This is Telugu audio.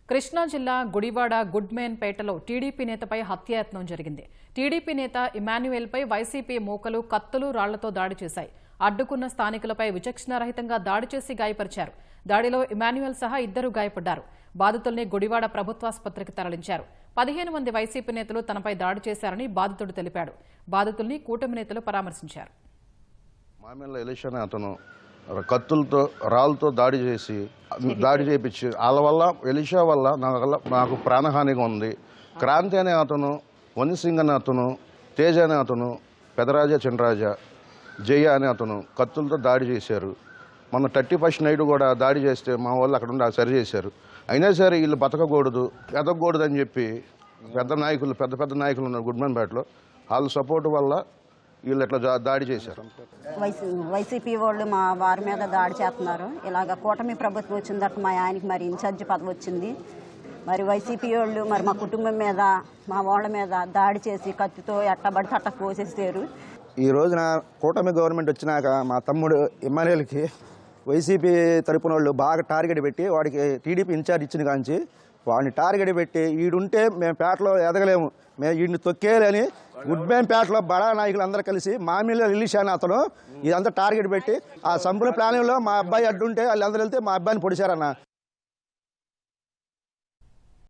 కృష్ణా జిల్లా గుడివాడ గుడ్మేన్పేటలో టీడీపీ నేతపై హత్యాయత్నం జరిగింది. టీడీపీ నేత ఇమాన్యుయల్పై వైసీపీ మూకలు కత్తులు రాళ్లతో దాడి చేశాయి. అడ్డుకున్న స్థానికులపై విచక్షణారహితంగా దాడి చేసి గాయపరిచారు. దాడిలో ఇమాన్యుయల్ సహా ఇద్దరు గాయపడ్డారు. బాధితుల్ని గుడివాడ ప్రభుత్వాసుపత్రికి తరలించారు. 15 మంది వైసీపీ నేతలు తనపై దాడి చేశారని బాధితుడు తెలిపాడు. బాధితుల్ని కూటమి నేతలు పరామర్శించారు. కత్తులతో రాళ్ళతో దాడి చేయించి వాళ్ళ వల్ల ఎలిషా వల్ల నాకు ప్రాణహానిగా ఉంది. క్రాంతి అనే అతను, వనిసింగ్ అనే అతను, తేజ అనే అతను, పెదరాజ చినరాజ, జయ అనే అతను కత్తులతో దాడి చేశారు. మొన్న 31 నైట్ కూడా దాడి చేస్తే మా వాళ్ళు అక్కడ ఉండి సరి చేశారు. అయినా సరే వీళ్ళు ఎదగకూడదు అని చెప్పి పెద్ద నాయకులు ఉన్నారు గుడ్మన్పేటలో. వాళ్ళ సపోర్ట్ వల్ల వీళ్ళు ఎట్లా దాడి చేశారు. వైసీపీ వాళ్ళు మా వారి మీద దాడి చేస్తున్నారు. ఇలాగ కూటమి ప్రభుత్వం వచ్చిన తర్వాత మా ఆయనకి మరి ఇన్ఛార్జి పదవి వచ్చింది. మరి వైసీపీ వాళ్ళు మరి మా కుటుంబం మీద మా వాళ్ళ మీద దాడి చేసి కత్తితో ఎట్టబడి తట్ట కోసేసారు. ఈ రోజున కూటమి గవర్నమెంట్ వచ్చినాక మా తమ్ముడు ఇమ్మాన్యుయల్కి వైసీపీ తరపున వాళ్ళు బాగా టార్గెట్ పెట్టి వాడికి టీడీపీ ఇన్ఛార్జ్ ఇచ్చిన కాంచి వాడిని టార్గెట్ పెట్టి ఈడుంటే మేము పేటలో ఎదగలేము, మేము వీడిని తొక్కేయాలని గుడ్మేన్పేటలో బడా నాయకులు అందరూ కలిసి మామిళ్ళ రిలీజ్ అయిన అతను ఇదంతా టార్గెట్ పెట్టి ఆ సంపూర్ణ ప్లానింగ్లో మా అబ్బాయి అడ్డుంటే వాళ్ళందరూ వెళ్తే మా అబ్బాయిని పొడిచారన్న.